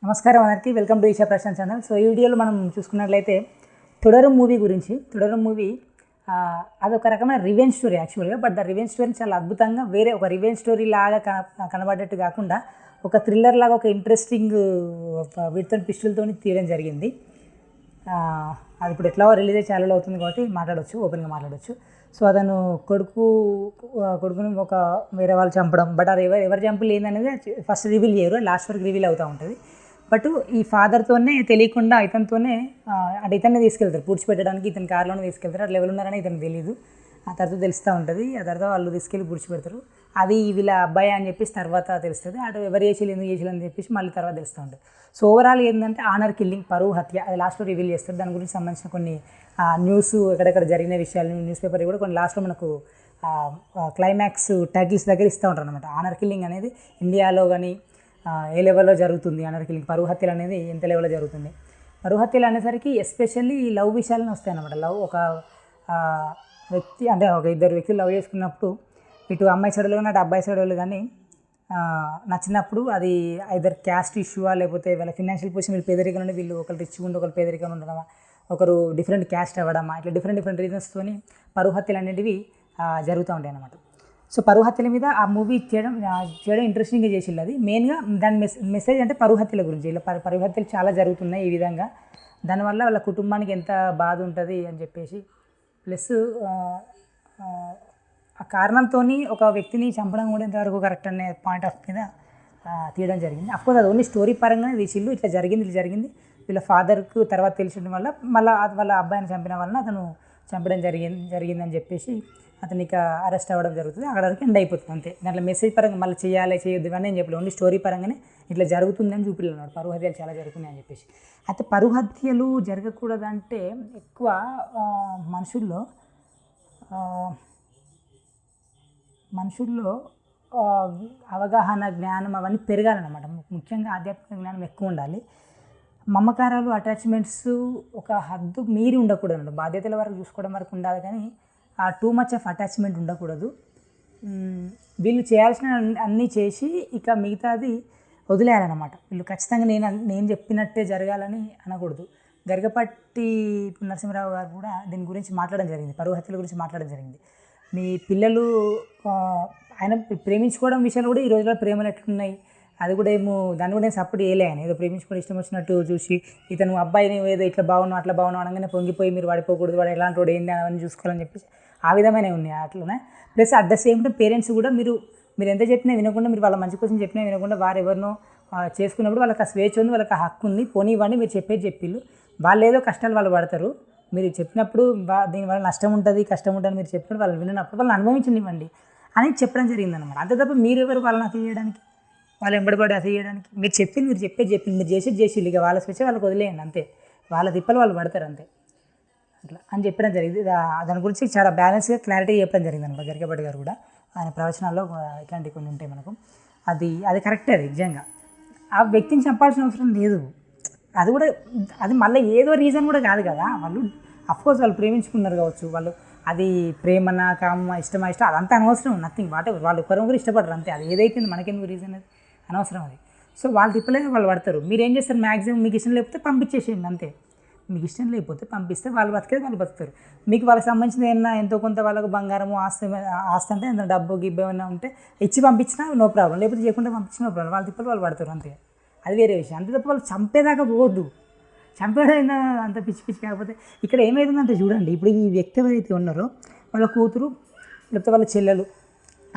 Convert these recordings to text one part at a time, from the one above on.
నమస్కారం అందరికీ, welcome to Eesha Prashanth channel. So ఈ వీడియోలో మనం చూసుకున్నట్లయితే తొడరం మూవీ గురించి. తొడరం మూవీ అదొక రకమైన రివెంజ్ స్టోరీ యాక్చువల్గా. బట్ ద రివెంజ్ స్టోరీ చాలా అద్భుతంగా వేరే ఒక రివెంజ్ స్టోరీ లాగా కనబడేట్టు కాకుండా ఒక థ్రిల్లర్ లాగా ఒక ఇంట్రెస్టింగ్ వీటితో పిస్టులతో తీయడం జరిగింది. అది ఇప్పుడు ఎట్లా రిలీజ్ అయ్యి చాలా అవుతుంది కాబట్టి మాట్లాడవచ్చు, ఓపెన్గా మాట్లాడవచ్చు. సో అతను కొడుకుని ఒక వేరే వాళ్ళు చంపడం, బట్ అది ఎవరు చంపలు ఏందనేది ఫస్ట్ రివీల్ చేయరు, లాస్ట్ వరకు రివీల్ అవుతూ ఉంటుంది. బట్ ఈ ఫాదర్తోనే తెలియకుండా ఇతనితోనే అంటే ఇతన్ని తీసుకెళ్తారు పూడ్చిపెట్టడానికి, ఇతని కార్లోనే తీసుకెళ్తారు. అట్లా ఎవరు ఉన్నారని ఇతను తెలియదు. ఆ తర్వాత తెలుస్తూ ఉంటుంది. ఆ తర్వాత వాళ్ళు తీసుకెళ్ళి పూడ్చిపెడతారు. అది వీళ్ళ అబ్బాయి అని చెప్పేసి తర్వాత తెలుస్తుంది. అటు ఎవరు చేసేది ఎందుకు చేసేది అని చెప్పేసి మళ్ళీ తర్వాత తెలుస్తూ ఉంటుంది. సో ఓవరాల్ ఏంటంటే ఆనర్ కిల్లింగ్, పరువు హత్య, అది లాస్ట్లో రివీల్ చేస్తారు. దాని గురించి సంబంధించిన కొన్ని న్యూస్ ఎక్కడెక్కడ జరిగిన విషయాలు న్యూస్ పేపర్ కూడా కొన్ని లాస్ట్లో మనకు క్లైమాక్స్ టైటిల్స్ దగ్గర ఇస్తూ ఉంటారు అనమాట. ఆనర్ కిల్లింగ్ అనేది ఇండియాలో కానీ ఏ లెవెల్లో జరుగుతుంది, ఆనర్ కిల్లింగ్ పరువు హత్యలు అనేది ఎంత లెవెల్లో జరుగుతుంది. పరువు హత్యలు అనేసరికి ఎస్పెషల్లీ లవ్ విషయాలను వస్తాయి అన్నమాట. లవ్ ఒక వ్యక్తి అంటే ఒక ఇద్దరు వ్యక్తులు లవ్ చేసుకున్నప్పుడు ఇటు అమ్మాయి సైడ్ కానీ అటు అబ్బాయి సైడ్ వాళ్ళు కానీ నచ్చినప్పుడు అది ఐదర్ క్యాస్ట్ ఇష్యూవా లేకపోతే వీళ్ళ ఫినాన్షియల్ పొజిషన్, వీళ్ళు పేదరికం నుండి వీళ్ళు ఒకరు రిచ్ ఉండి ఒకరు పేదరికం ఉండడమా, ఒకరు డిఫరెంట్ క్యాస్ట్ అవ్వడమా, ఇట్లా డిఫరెంట్ రీజన్స్తోని పరువు హత్యలు అనేటివి జరుగుతూ ఉంటాయి అన్నమాట. సో పరువు హత్యల మీద ఆ మూవీ చేయడం ఇంట్రెస్టింగ్గా చేసింది. అది మెయిన్గా దాని మెసేజ్ అంటే పరువు హత్యల గురించి. ఇలా పరువు హత్యలు చాలా జరుగుతున్నాయి ఈ విధంగా, దానివల్ల వాళ్ళ కుటుంబానికి ఎంత బాధ ఉంటుంది అని చెప్పేసి, ప్లస్ ఆ కారణంతో ఒక వ్యక్తిని చంపడం కూడా ఎంతవరకు కరెక్ట్ అనే పాయింట్ ఆఫ్ మీద తీయడం జరిగింది. అఫ్కోర్స్ అది ఓన్లీ స్టోరీ పరంగానే తీసిళ్ళు, ఇట్లా జరిగింది వీళ్ళ ఫాదర్కు తర్వాత తెలిసిన వల్ల మళ్ళీ వాళ్ళ అబ్బాయిని చంపిన వలన అతను చంపడం జరిగిందని చెప్పేసి అతను ఇక అరెస్ట్ అవ్వడం జరుగుతుంది. అక్కడ వరకు ఎండ్ అయిపోతుంది అంతే. దాంట్లో మెసేజ్ పరంగా మళ్ళీ చేయాలి చేయొద్దు కానీ నేను చెప్పలేదు, ఓన్లీ స్టోరీ పరంగానే ఇట్లా జరుగుతుందని చూపిస్తున్నాడు. పరువు హత్యలు చాలా జరుగుతున్నాయి అని చెప్పేసి. అయితే పరువు హత్యలు జరగకూడదంటే ఎక్కువ మనుషుల్లో అవగాహన, జ్ఞానం అవన్నీ పెరగాలన్నమాట. ముఖ్యంగా ఆధ్యాత్మిక జ్ఞానం ఎక్కువ ఉండాలి. మమకారాలు, అటాచ్మెంట్స్ ఒక హద్దు మీరి ఉండకూడదు. బాధ్యతల వరకు చూసుకోవడం వరకు ఉండాలి కానీ టూ మచ్ ఆఫ్ అటాచ్మెంట్ ఉండకూడదు. వీళ్ళు చేయాల్సిన అన్నీ చేసి ఇక మిగతాది వదిలేయాలన్నమాట. వీళ్ళు ఖచ్చితంగా నేను చెప్పినట్టే జరగాలని అనకూడదు. గరికపాటి నరసింహరావు గారు కూడా దీని గురించి మాట్లాడడం జరిగింది, పరువు హత్యల గురించి మాట్లాడడం జరిగింది. మీ పిల్లలు ఆయన ప్రేమించుకోవడం విషయాలు కూడా ఈ రోజుల్లో ప్రేమలు ఎట్లున్నాయి, అది కూడా దాన్ని కూడా నేను సపోర్ట్ చేయలే. ఆయన ఏదో ప్రేమించుకొని ఇష్టం వచ్చినట్టు చూసి ఇతను అబ్బాయిని ఏదో ఇట్లా బాగున్నావు అట్లా బాగున్నావు అనగానే పొంగిపోయి మీరు పడిపోకూడదు, వాడు ఎలాంటి వాడు ఏంటి అవన్నీ చూసుకోవాలని చెప్పేసి ఆ విధమైన ఉన్నాయి అట్లనే. Plus at the same time parents కూడా మీరు ఎంత చెప్పినా వినకుండా, మీరు వాళ్ళ మంచి కోసం చెప్పినా వినకుండా వారు ఎవరినో చేసుకున్నప్పుడు వాళ్ళకి ఆ స్వేచ్ఛ ఉంది, వాళ్ళకి ఆ హక్కు ఉంది, పోనివ్వండి. మీరు చెప్పిళ్ళు వాళ్ళు ఏదో కష్టాలు వాళ్ళు పడతారు. మీరు చెప్పినప్పుడు దీనివల్ల నష్టం ఉంటుంది కష్టం ఉంటుంది మీరు చెప్పినప్పుడు వాళ్ళు విన్నప్పుడు వాళ్ళని అనుభవించనివ్వండి అని చెప్పడం జరిగిందనమాట. అంతే తప్ప మీరు ఎవరు వాళ్ళని అతి చేయడానికి, వాళ్ళు ఎంబడిపడి అతి చేయడానికి. మీరు చెప్పేది మీరు చేసి ఇక వాళ్ళ స్వేచ్ఛ వాళ్ళకి వదిలేయండి అంతే. వాళ్ళ తిప్పలు వాళ్ళు పడతారు అంతే. అట్లా అని చెప్పడం జరిగింది. దాని గురించి చాలా బ్యాలెన్స్గా క్లారిటీ చెప్పడం జరిగింది అనమాట గరికపాటి గారు కూడా. ఆయన ప్రవచనాల్లో ఇట్లాంటివి కొన్ని ఉంటాయి మనకు. అది కరెక్టే. అది నిజంగా ఆ వ్యక్తిని చంపాల్సిన అవసరం లేదు. అది మళ్ళీ ఏదో రీజన్ కూడా కాదు కదా. వాళ్ళు అఫ్కోర్స్ వాళ్ళు ప్రేమించుకున్నారు కావచ్చు, వాళ్ళు అది ప్రేమన కామ ఇష్టం అదంతా అనవసరం, నథింగ్ వాట్ ఎవర్. వాళ్ళు ఒకరు ఇష్టపడరు అంతే. అది ఏదైతే మనకెందుకు రీజన్ అది అనవసరం. అది సో వాళ్ళు తిప్పలేదు వాళ్ళు పడతారు. మీరు ఏం చేస్తారు, మ్యాక్సిమం మీకు ఇష్టం లేకపోతే పంపించేసేయండి అంతే. మీకు ఇష్టం లేకపోతే పంపిస్తే వాళ్ళు బతుకుతారు. మీకు వాళ్ళకి సంబంధించిన ఏమన్నా ఎంతో కొంత వాళ్ళకు బంగారము ఆస్తి అంటే ఎంత డబ్బు గిబ్బు ఏమైనా ఉంటే ఇచ్చి పంపించినా నో ప్రాబ్లం, లేకపోతే చేయకుండా పంపించినా నో ప్రాబ్లం. వాళ్ళ తిప్పలు వాళ్ళు పడతారు అంతే. అది వేరే విషయం. అంతే తప్ప వాళ్ళు చంపేదాకా పోవద్దు. చంపేయడం అంత పిచ్చి కాకపోతే ఇక్కడ ఏమవుతుందంటే చూడండి, ఇప్పుడు ఈ వ్యక్తి ఎవరైతే ఉన్నారో వాళ్ళ కూతురు లేకపోతే వాళ్ళ చెల్లెలు,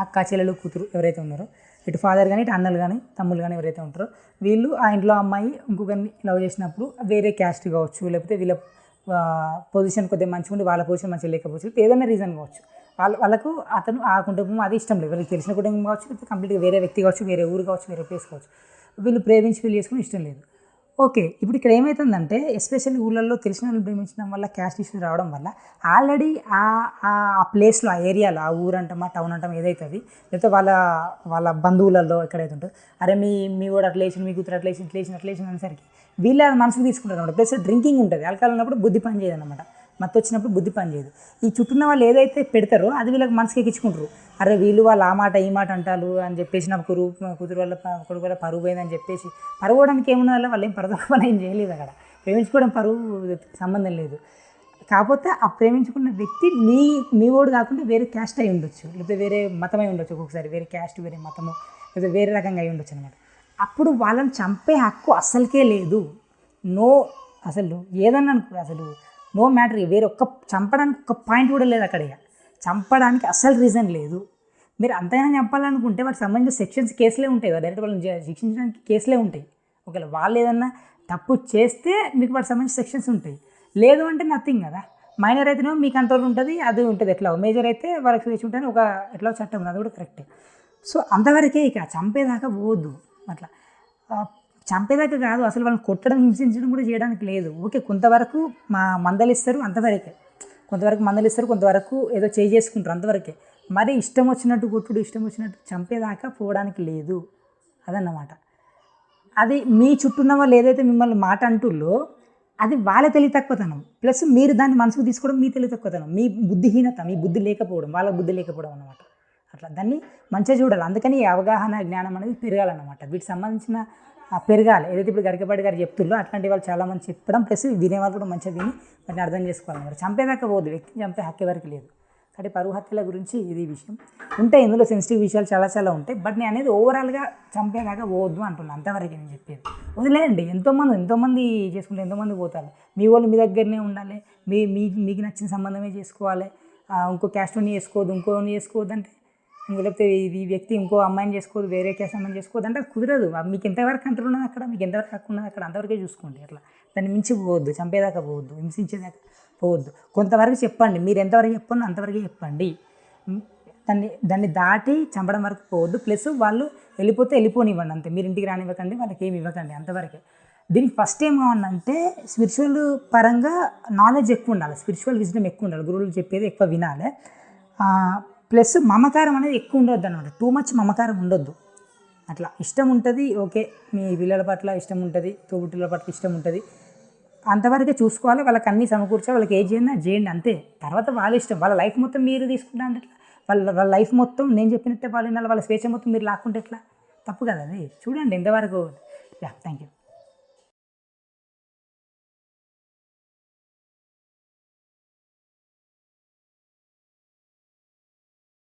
అక్క చెల్లెలు కూతురు ఎవరైతే ఉన్నారో, ఇటు ఫాదర్ కానీ ఇటు అన్నలు కానీ తమ్ముళ్ళు కానీ ఎవరైతే ఉంటారో, వీళ్ళు ఆ ఇంట్లో అమ్మాయి ఇంకొకరిని లవ్ చేసినప్పుడు వేరే క్యాస్ట్ కావచ్చు, లేకపోతే వీళ్ళ పొజిషన్ కొద్దిగా మంచిగా ఉండి వాళ్ళ పొజిషన్ మంచిగా లేకపోవచ్చు, ఏదైనా రీజన్ కావచ్చు, వాళ్ళకు అతను ఆ కుటుంబం అది ఇష్టం లేదు, వీళ్ళకి తెలిసిన కుటుంబం కావచ్చు, లేకపోతే కంప్లీట్గా వేరే వ్యక్తి కావచ్చు, వేరే ఊరు కావచ్చు, వేరే ప్లేస్ కావచ్చు, వీళ్ళు ప్రేమించి పెళ్లి చేసుకుని ఇష్టం లేదు. ఓకే, ఇప్పుడు ఇక్కడ ఏమవుతుందంటే ఎస్పెషల్లీ ఊళ్ళల్లో తెలిసిన వాళ్ళు ప్రేమించడం వల్ల క్యాస్ట్ ఇష్యూస్ రావడం వల్ల ఆల్రెడీ ఆ ప్లేస్లో, ఆ ఏరియాలో, ఆ ఊరు అంటామా టౌన్ అంటామా ఏదైతుంది, లేకపోతే వాళ్ళ బంధువులలో ఎక్కడైతే ఉంటుందో, అరే మీ కూడా అట్లా వేసిన, మీ కూతురు అట్లా వేసిన అనేసరికి వీళ్ళు అది మనసుకు తీసుకుంటారు అనమాట. ప్లస్ డ్రింకింగ్ ఉంటుంది, ఆల్కహాల్ ఉన్నప్పుడు బుద్ధి పని చేయదు అనమాట. మత్తు వచ్చినప్పుడు బుద్ధి పనిచేయదు. ఈ చుట్టూన్న వాళ్ళు ఏదైతే పెడతారో అది వీళ్ళకి మనసుకి ఎక్కించుకుంటారు. అరే వీళ్ళు వాళ్ళు ఆ మాట ఈ మాట అంటారు అని చెప్పేసి నాకు కూతురు వల్ల కొడుకు వల్ల పరువు పోయిందని చెప్పేసి, పరువు పోవడానికి ఏమున్నదో వాళ్ళు ఏం పరదోపన ఏం చేయలేదు. అక్కడ ప్రేమించుకోవడం పరువు సంబంధం లేదు. కాకపోతే ఆ ప్రేమించుకున్న వ్యక్తి మీ ఓడు కాకుండా వేరే క్యాస్ట్ అయి ఉండొచ్చు, లేకపోతే వేరే మతమై ఉండొచ్చు, ఒక్కొక్కసారి వేరే క్యాస్ట్ వేరే మతము లేకపోతే వేరే రకంగా అయి ఉండొచ్చు అనమాట. అప్పుడు వాళ్ళని చంపే హక్కు అస్సలకే లేదు. నో, అసలు ఏదన్నా అనుకో, అసలు నో మ్యాటర్, వేరే చంపడానికి ఒక్క పాయింట్ కూడా లేదు అక్కడ. చంపడానికి అస్సలు రీజన్ లేదు. మీరు అంతైనా చంపాలనుకుంటే వాటికి సంబంధించిన సెక్షన్స్ కేసులే ఉంటాయి కదా, డైరెక్ట్ వాళ్ళని శిక్షించడానికి కేసులే ఉంటాయి. ఒకవేళ వాళ్ళు ఏదన్నా తప్పు చేస్తే మీకు వాటికి సంబంధించిన సెక్షన్స్ ఉంటాయి. లేదు అంటే నథింగ్ కదా. మైనర్ అయితేనేమో మీకు కంట్రోల్ ఉంటుంది, అది ఉంటుంది. ఎట్లా మేజర్ అయితే వాళ్ళకి తెచ్చి ఉంటుంది, ఒక ఎట్లా చట్టం ఉంది, అది కూడా కరెక్టే. సో అంతవరకే, ఇక చంపేదాకా పోవద్దు. అట్లా చంపేదాకా కాదు, అసలు వాళ్ళని కొట్టడం హింసించడం కూడా చేయడానికి లేదు. ఓకే, కొంతవరకు మందలిస్తారు, అంతవరకే. కొంతవరకు మందలిస్తారు, కొంతవరకు ఏదో చేసుకుంటారు, అంతవరకే. మరి ఇష్టం వచ్చినట్టు కొట్టుడు, ఇష్టం వచ్చినట్టు చంపేదాకా పోవడానికి లేదు. అదన్నమాట. అది మీ చుట్టూన్న వాళ్ళు ఏదైతే మిమ్మల్ని మాట అంటుల్లో అది వాళ్ళ తెలివి తక్కువతనం, ప్లస్ మీరు దాన్ని మనసుకు తీసుకోవడం మీ తెలివి తక్కువతనం, మీ బుద్ధిహీనత, మీ బుద్ధి లేకపోవడం, వాళ్ళ బుద్ధి లేకపోవడం అన్నమాట. అట్లా దాన్ని మంచిగా చూడాలి. అందుకని ఈ అవగాహన జ్ఞానం అనేది పెరగాలన్నమాట. వీటికి సంబంధించిన పెరగాలి. ఏదైతే ఇప్పుడు గరికపాటి గారు చెప్తుల్లో అట్లాంటి వాళ్ళు చాలామంది చెప్పడం, ప్లస్ వినేవాళ్ళు కూడా మంచిగా విని వాటిని అర్థం చేసుకోవాలన్నమాట. చంపేదాకా పోదు, వ్యక్తిని చంపే హక్కు ఎవరికి లేదు. కాబట్టి పరువు హత్యల గురించి ఇది విషయం ఉంటాయి. ఇందులో సెన్సిటివ్ విషయాలు చాలా చాలా ఉంటాయి. బట్ నేను అనేది ఓవరాల్గా చంపేదాకా పోవద్దు అంటున్నాను, అంతవరకు నేను చెప్పేది. వదిలేయండి, ఎంతోమంది చేసుకుంటే ఎంతోమంది పోతారు. మీ వాళ్ళు మీ దగ్గరనే ఉండాలి, మీకు నచ్చిన సంబంధమే చేసుకోవాలి, ఇంకో క్యాస్ట్ని చేసుకోవద్దు, ఇంకోని చేసుకోవద్దు అంటే, లేకపోతే ఈ వ్యక్తి ఇంకో అమ్మాయిని చేసుకోవద్దు, వేరే క్యాస్ట్ అమ్మాయిని చేసుకోవద్దు అంటే కుదరదు. మీకు ఎంతవరకు కంట్రోల్ ఉన్నది అక్కడ, మీకు ఎంతవరకు హక్కు ఉన్నది అక్కడ, అంతవరకే చూసుకోండి. అట్లా దాన్ని మించి పోవద్దు, చంపేదాకా పోవద్దు, హింసించేదాకా పోవద్దు. కొంతవరకు చెప్పండి, మీరు ఎంతవరకు చెప్పండి అంతవరకే చెప్పండి. దాన్ని దాటి చంపడం వరకు పోవద్దు. ప్లస్ వాళ్ళు వెళ్ళిపోతే వెళ్ళిపోనివ్వండి అంతే, మీరు ఇంటికి రానివ్వకండి, వాళ్ళకి ఏమి ఇవ్వకండి, అంతవరకే. దీనికి ఫస్ట్ ఏం కావాలంటే స్పిరిచువల్ పరంగా నాలెడ్జ్ ఎక్కువ ఉండాలి, స్పిరిచువల్ విజ్డమ్ ఎక్కువ ఉండాలి, గురువులు చెప్పేది ఎక్కువ వినాలి. ప్లస్ మమకారం అనేది ఎక్కువ ఉండొద్దు అనమాట, టూ మచ్ మమకారం ఉండొద్దు. అట్లా ఇష్టం ఉంటుంది, ఓకే, మీ పిల్లల పట్ల ఇష్టం ఉంటుంది, తోబుట్టుల పట్ల ఇష్టం ఉంటుంది, అంతవరకే చూసుకోవాలి. వాళ్ళకి అన్నీ సమకూర్చాలి, వాళ్ళకి ఏం చేయండి అంతే. తర్వాత వాళ్ళ ఇష్టం, వాళ్ళ లైఫ్ మొత్తం మీరు తీసుకుంటా అంటే వాళ్ళ లైఫ్ మొత్తం నేను చెప్పినట్టే వాళ్ళు వినాలి, వాళ్ళ స్వేచ్ఛ మొత్తం మీరు లాక్కుంటే ఎట్లా? తప్పు కదా అది. చూడండి ఎంతవరకు. Thank you.